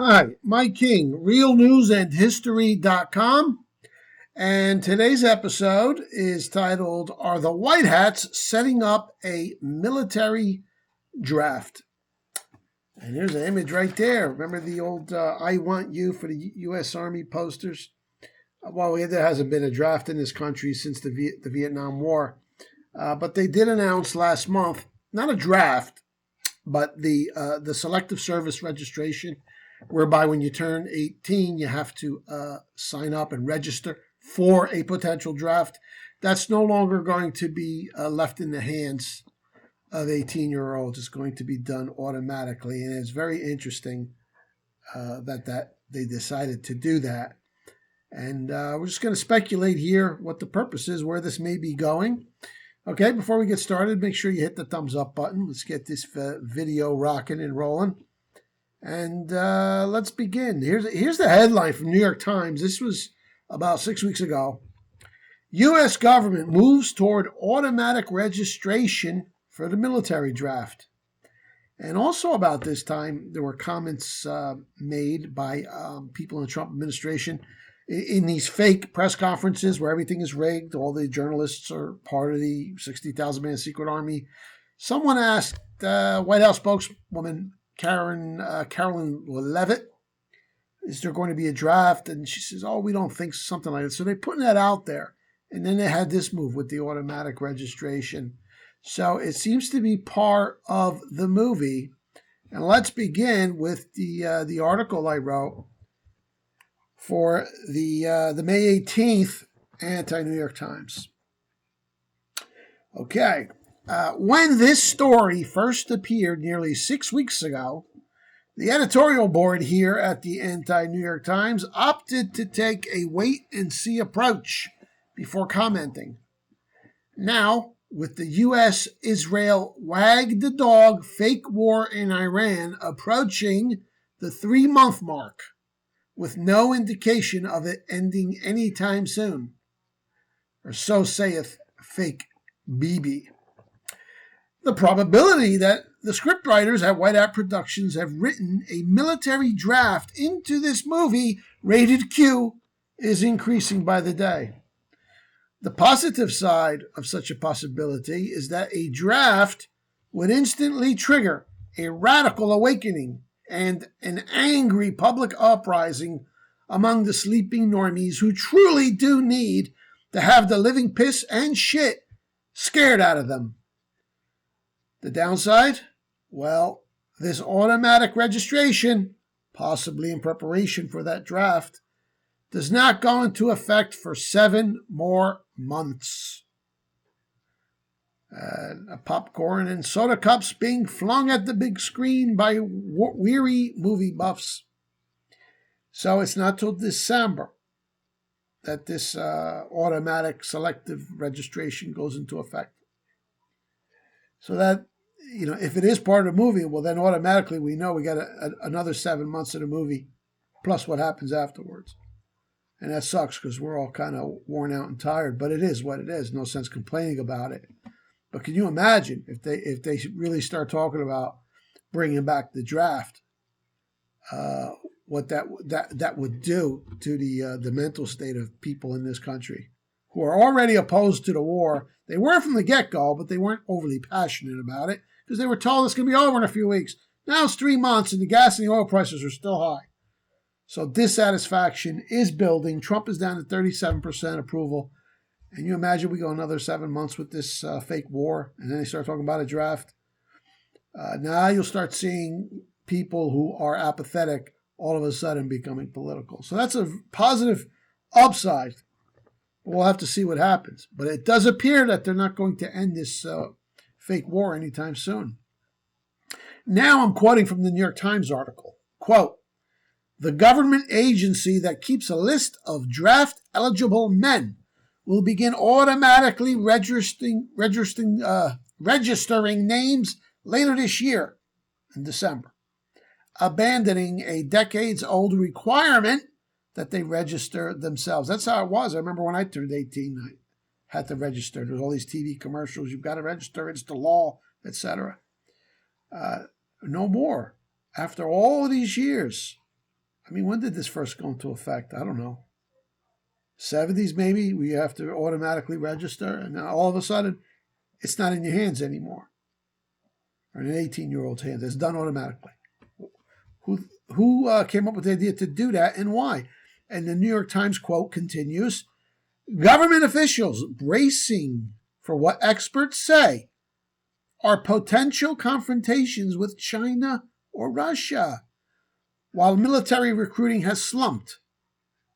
Hi, Mike King, realnewsandhistory.com. And today's episode is titled, Are the White Hats Setting Up a Military Draft? And here's an image right there. Remember the old I Want You for the U.S. Army posters? Well, there hasn't been a draft in this country since the Vietnam War. But they did announce last month, not a draft, but the selective service registration, whereby when you turn 18, you have to sign up and register for a potential draft. That's no longer going to be left in the hands of 18-year-olds. It's going to be done automatically, and it's very interesting that they decided to do that. And we're just going to speculate here what the purpose is, where this may be going. Okay, before we get started, make sure you hit the thumbs up button. Let's get this video rocking and rolling. And let's begin. Here's the headline from New York Times. This was about 6 weeks ago. U.S. government moves toward automatic registration for the military draft. And also about this time, there were comments made by people in the Trump administration in these fake press conferences where everything is rigged. All the journalists are part of the 60,000-man secret army. Someone asked White House spokeswoman Carolyn Levitt, is there going to be a draft? And she says, we don't think something like that. So they're putting that out there. And then they had this move with the automatic registration. So it seems to be part of the movie. And let's begin with the article I wrote for the May 18th Anti-New York Times. Okay. When this story first appeared nearly 6 weeks ago, the editorial board here at the Anti-New York Times opted to take a wait-and-see approach before commenting. Now, with the U.S.-Israel wag-the-dog fake war in Iran approaching the 3-month mark, with no indication of it ending anytime soon, or so saith fake Bibi. The probability that the scriptwriters at White Hat Productions have written a military draft into this movie, rated Q, is increasing by the day. The positive side of such a possibility is that a draft would instantly trigger a radical awakening and an angry public uprising among the sleeping normies who truly do need to have the living piss and shit scared out of them. The downside? Well, this automatic registration, possibly in preparation for that draft, does not go into effect for 7 more months. Popcorn and soda cups being flung at the big screen by weary movie buffs. So it's not till December that this automatic selective registration goes into effect. So that, if it is part of the movie, well, then automatically we know we got another 7 months of the movie, plus what happens afterwards. And that sucks because we're all kind of worn out and tired, but it is what it is. No sense complaining about it. But can you imagine if they really start talking about bringing back the draft, what that would do to the mental state of people in this country who are already opposed to the war. They were from the get-go, but they weren't overly passionate about it because they were told it's going to be over in a few weeks. Now it's 3 months and the gas and the oil prices are still high. So dissatisfaction is building. Trump is down to 37% approval. And you imagine we go another 7 months with this fake war, and then they start talking about a draft. Now you'll start seeing people who are apathetic all of a sudden becoming political. So that's a positive upside. We'll have to see what happens. But it does appear that they're not going to end this fake war anytime soon. Now I'm quoting from the New York Times article. Quote, the government agency that keeps a list of draft-eligible men will begin automatically registering names later this year in December, abandoning a decades-old requirement that they register themselves. That's how it was. I remember when I turned 18, I had to register. There's all these TV commercials. You've got to register. It's the law, etc. No more. After all of these years, I mean, when did this first go into effect? I don't know. 70s maybe, where you have to automatically register, and now all of a sudden, it's not in your hands anymore, or in an 18-year-old's hands. It's done automatically. Who came up with the idea to do that, and why? And the New York Times quote continues, government officials bracing for what experts say are potential confrontations with China or Russia, while military recruiting has slumped,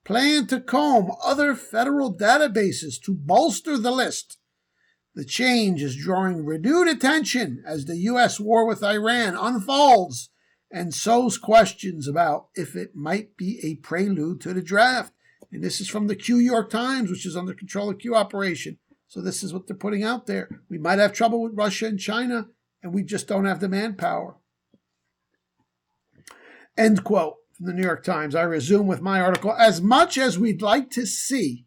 plan to comb other federal databases to bolster the list. The change is drawing renewed attention as the U.S. war with Iran unfolds and sows questions about if it might be a prelude to the draft. And this is from the Q York Times, which is under control of Q Operation. So this is what they're putting out there. We might have trouble with Russia and China, and we just don't have the manpower. End quote from the New York Times. I resume with my article. As much as we'd like to see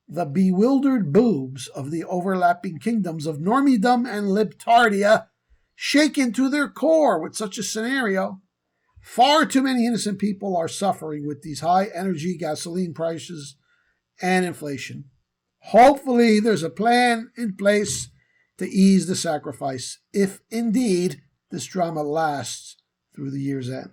the bewildered boobs of the overlapping kingdoms of normiedom and libtardia shaken to their core with such a scenario, far too many innocent people are suffering with these high energy gasoline prices and inflation. Hopefully, there's a plan in place to ease the sacrifice, if indeed this drama lasts through the year's end.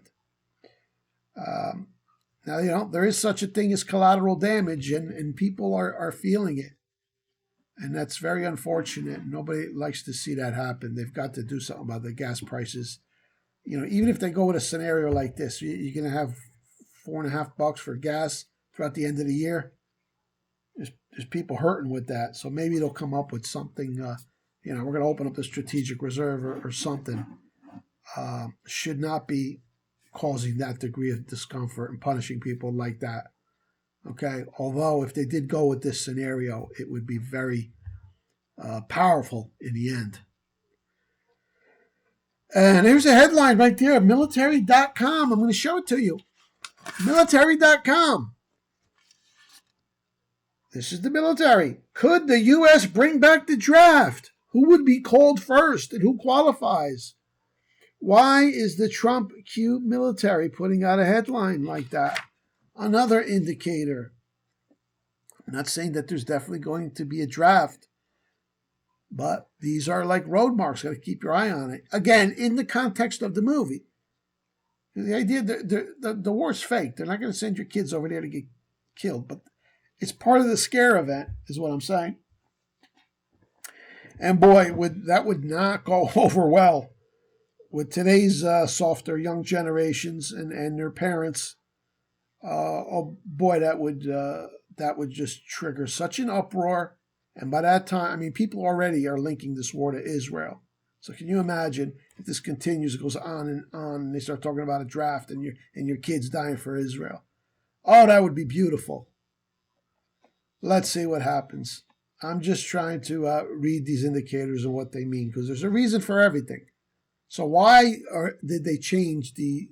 Now, there is such a thing as collateral damage, and people are feeling it. And that's very unfortunate. Nobody likes to see that happen. They've got to do something about the gas prices. Even if they go with a scenario like this, you're going to have $4.50 for gas throughout the end of the year. There's people hurting with that. So maybe they'll come up with something. We're going to open up the strategic reserve or something. Should not be causing that degree of discomfort and punishing people like that. Okay, although if they did go with this scenario, it would be very powerful in the end. And here's a headline right there, military.com. I'm going to show it to you. Military.com. This is the military. Could the U.S. bring back the draft? Who would be called first and who qualifies? Why is the Trump Q military putting out a headline like that? Another indicator. I'm not saying that there's definitely going to be a draft, but these are like road marks. Got to keep your eye on it. Again, in the context of the movie. The idea that the war's fake. They're not going to send your kids over there to get killed, but it's part of the scare event, is what I'm saying. And boy, that would not go over well with today's softer young generations and their parents. Oh boy, that would just trigger such an uproar. And by that time, people already are linking this war to Israel. So can you imagine if this continues, it goes on, and they start talking about a draft and your kids dying for Israel? Oh, that would be beautiful. Let's see what happens. I'm just trying to read these indicators and what they mean, because there's a reason for everything. So why did they change the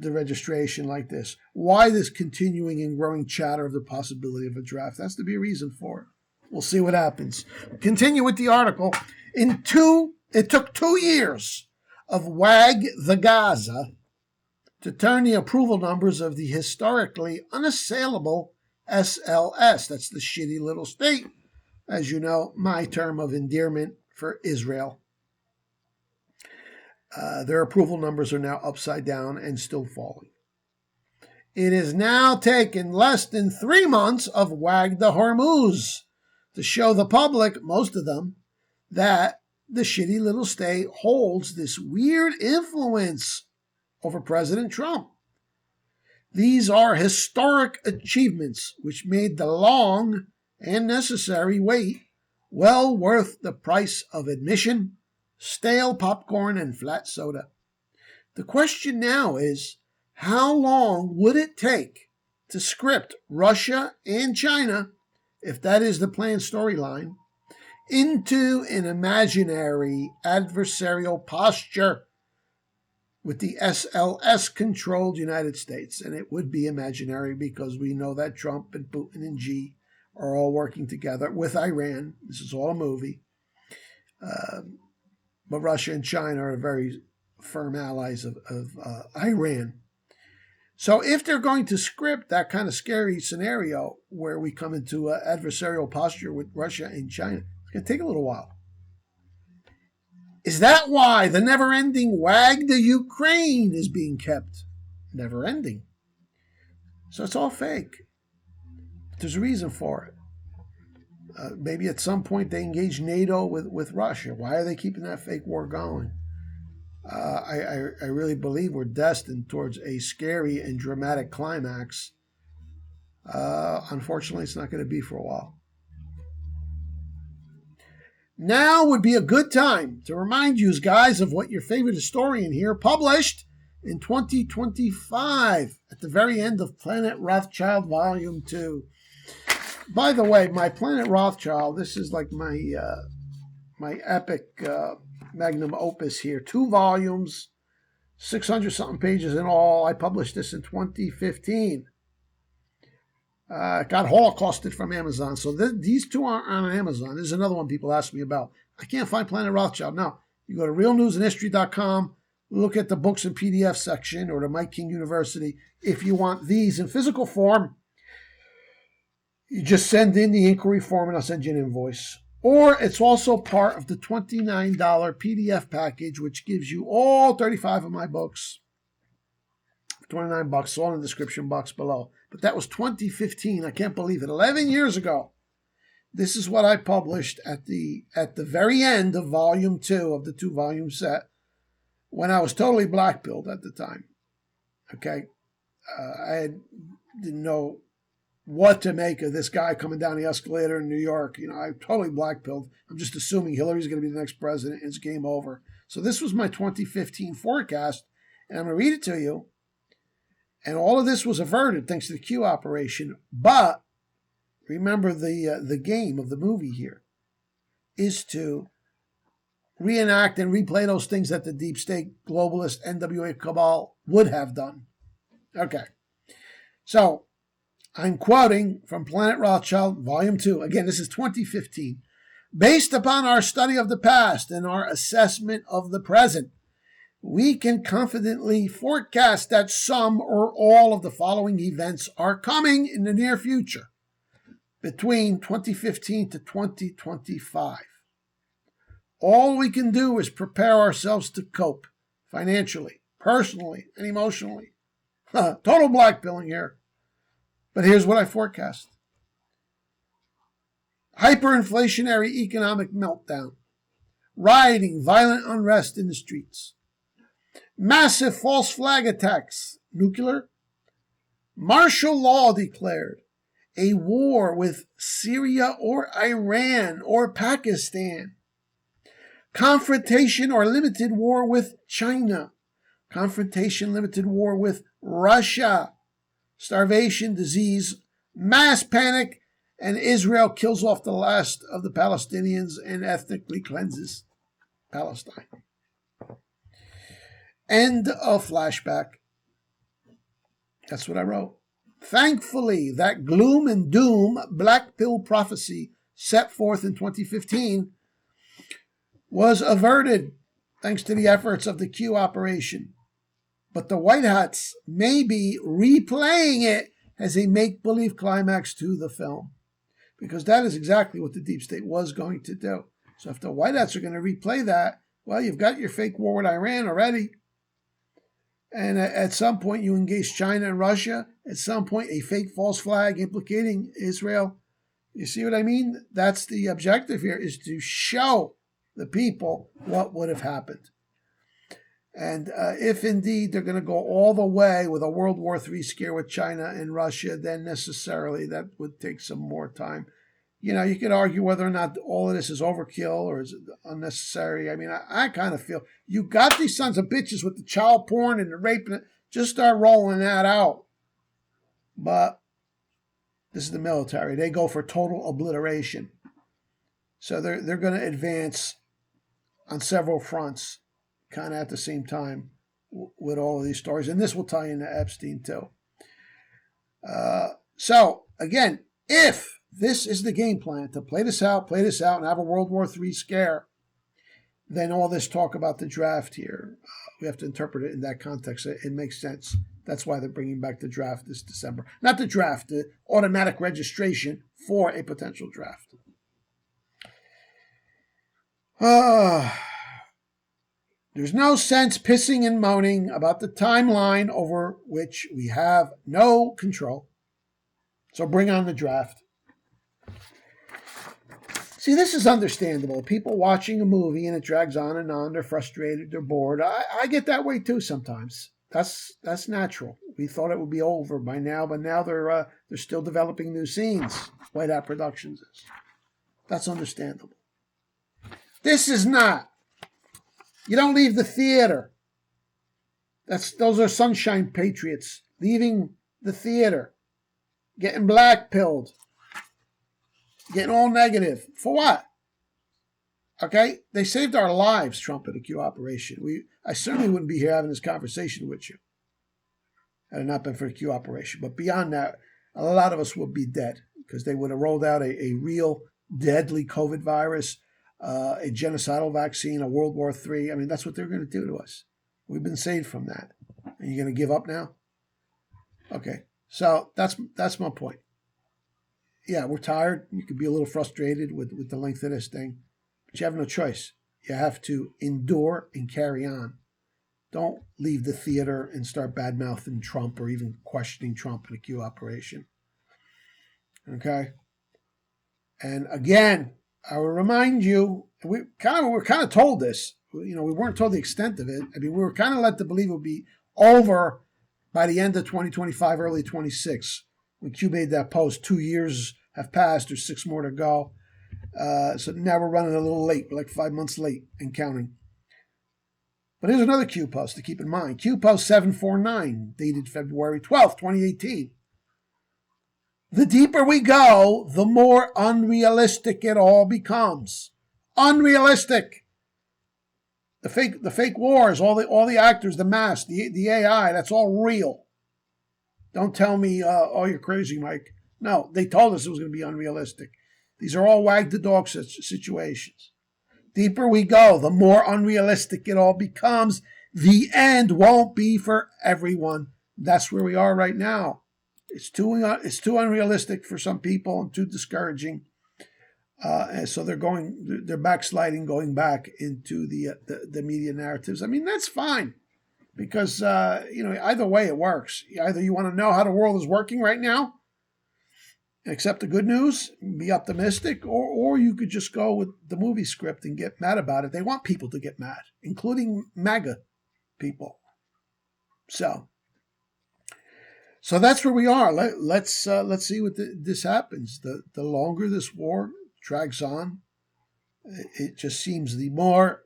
registration like this? Why this continuing and growing chatter of the possibility of a draft? There has to be a reason for it. We'll see what happens. Continue with the article. It took 2 years of Wag the Gaza to turn the approval numbers of the historically unassailable SLS. That's the shitty little state. As you know, my term of endearment for Israel. Their approval numbers are now upside down and still falling. It has now taken less than 3 months of Wag the Hormuz to show the public, most of them, that the shitty little state holds this weird influence over President Trump. These are historic achievements which made the long and necessary wait well worth the price of admission, stale popcorn, and flat soda. The question now is, how long would it take to script Russia and China, if that is the planned storyline, into an imaginary adversarial posture with the SLS-controlled United States? And it would be imaginary because we know that Trump and Putin and Xi are all working together with Iran. This is all a movie. But Russia and China are very firm allies of Iran. So if they're going to script that kind of scary scenario where we come into an adversarial posture with Russia and China, it's going to take a little while. Is that why the never-ending wag the Ukraine is being kept? Never-ending. So it's all fake. There's a reason for it. Maybe at some point they engage NATO with Russia. Why are they keeping that fake war going? I really believe we're destined towards a scary and dramatic climax. Unfortunately, it's not going to be for a while. Now would be a good time to remind you guys of what your favorite historian here published in 2025 at the very end of Planet Rothschild Volume 2. By the way, my Planet Rothschild, this is like my epic magnum opus here. 2 volumes, 600-something pages in all. I published this in 2015. Got holocausted from Amazon. So these 2 are on Amazon. There's another one people ask me about. I can't find Planet Rothschild. Now, you go to realnewsandhistory.com, look at the books and PDF section, or to Mike King University. If you want these in physical form, you just send in the inquiry form and I'll send you an invoice. Or it's also part of the $29 PDF package, which gives you all 35 of my books. $29, all in the description box below. But that was 2015. I can't believe it. 11 years ago. This is what I published at the very end of Volume 2 of the 2-volume set when I was totally black-pilled at the time. Okay? I didn't know what to make of this guy coming down the escalator in New York. You know, I'm totally black-pilled. I'm just assuming Hillary's going to be the next president and it's game over. So this was my 2015 forecast, and I'm going to read it to you. And all of this was averted thanks to the Q operation. But remember, the game of the movie here is to reenact and replay those things that the deep state globalist NWA cabal would have done. Okay. So I'm quoting from Planet Rothschild, Volume 2. Again, this is 2015. Based upon our study of the past and our assessment of the present, we can confidently forecast that some or all of the following events are coming in the near future, between 2015 to 2025. All we can do is prepare ourselves to cope financially, personally, and emotionally. Total blackpilling here. But here's what I forecast. Hyperinflationary economic meltdown. Rioting, violent unrest in the streets. Massive false flag attacks. Nuclear. Martial law declared. A war with Syria or Iran or Pakistan. Confrontation or limited war with China. Confrontation, limited war with Russia. Starvation, disease, mass panic, and Israel kills off the last of the Palestinians and ethnically cleanses Palestine. End of flashback. That's what I wrote. Thankfully, that gloom and doom black pill prophecy set forth in 2015 was averted thanks to the efforts of the Q operation. But the White Hats may be replaying it as a make-believe climax to the film, because that is exactly what the deep state was going to do. So if the White Hats are going to replay that, well, you've got your fake war with Iran already. And at some point you engage China and Russia. At some point a fake false flag implicating Israel. You see what I mean? That's the objective here, is to show the people what would have happened. And if indeed they're going to go all the way with a World War III scare with China and Russia, then necessarily that would take some more time. You know, you could argue whether or not all of this is overkill or is it unnecessary. I mean, I kind of feel you got these sons of bitches with the child porn and the rape, and just start rolling that out. But this is the military. They go for total obliteration. So they're going to advance on several fronts kind of at the same time with all of these stories. And this will tie into Epstein too. So again, if this is the game plan to play this out and have a World War III scare, then all this talk about the draft here, we have to interpret it in that context. It makes sense. That's why they're bringing back the draft this December. Not the draft, the automatic registration for a potential draft. There's no sense pissing and moaning about the timeline over which we have no control. So bring on the draft. See, this is understandable. People watching a movie and it drags on and on. They're frustrated. They're bored. I get that way too sometimes. That's natural. We thought it would be over by now, but now they're still developing new scenes. White Hat Productions is. That's understandable. This is not. You don't leave the theater. Those are sunshine patriots leaving the theater, getting black-pilled, getting all negative. For what? Okay? They saved our lives, Trump and the Q operation. I certainly wouldn't be here having this conversation with you had it not been for the Q operation. But beyond that, a lot of us would be dead because they would have rolled out a real deadly COVID virus, a genocidal vaccine, a World War III. I mean, that's what they're going to do to us. We've been saved from that. And you're going to give up now? Okay. So that's my point. Yeah, we're tired. You could be a little frustrated with the length of this thing. But you have no choice. You have to endure and carry on. Don't leave the theater and start bad-mouthing Trump or even questioning Trump in the Q operation. Okay? And again, I will remind you, we were kind of told this. We weren't told the extent of it. I mean, we were kind of led to believe it would be over by the end of 2025, early 26. When Q made that post, 2 years have passed. There's 6 more to go. So now we're running a little late. We're like 5 months late and counting. But here's another Q post to keep in mind. Q post 749, dated February 12th, 2018. The deeper we go, the more unrealistic it all becomes. Unrealistic. The fake wars, all the actors, the masks, the AI, that's all real. Don't tell me, oh, you're crazy, Mike. No, they told us it was going to be unrealistic. These are all wag the dog situations. Deeper we go, the more unrealistic it all becomes. The end won't be for everyone. That's where we are right now. It's too unrealistic for some people and too discouraging. And so they're backsliding, going back into the media narratives. I mean, that's fine because either way it works. Either you want to know how the world is working right now, accept the good news, be optimistic, or you could just go with the movie script and get mad about it. They want people to get mad, including MAGA people. So that's where we are. Let's see what this happens. The longer this war drags on, it just seems the more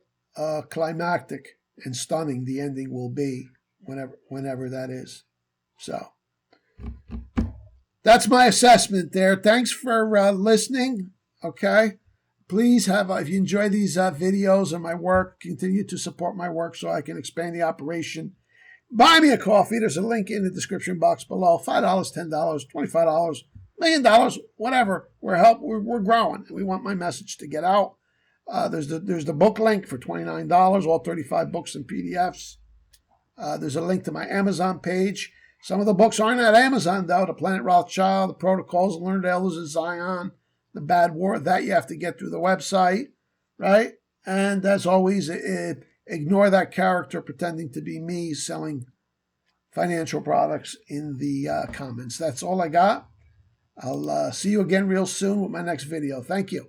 climactic and stunning the ending will be, whenever that is. So that's my assessment there. Thanks for listening. Okay, please if you enjoy these videos and my work, continue to support my work so I can expand the operation. Buy me a coffee. There's a link in the description box below. $5, $10, $25, $1 million, whatever. We're growing. We want my message to get out. There's the book link for $29, all 35 books and PDFs. There's a link to my Amazon page. Some of the books aren't at Amazon, though. The Planet Rothschild, The Protocols of Learned Elders in Zion, The Bad War. That you have to get through the website, right? And as always, ignore that character pretending to be me selling financial products in the comments. That's all I got. I'll see you again real soon with my next video. Thank you.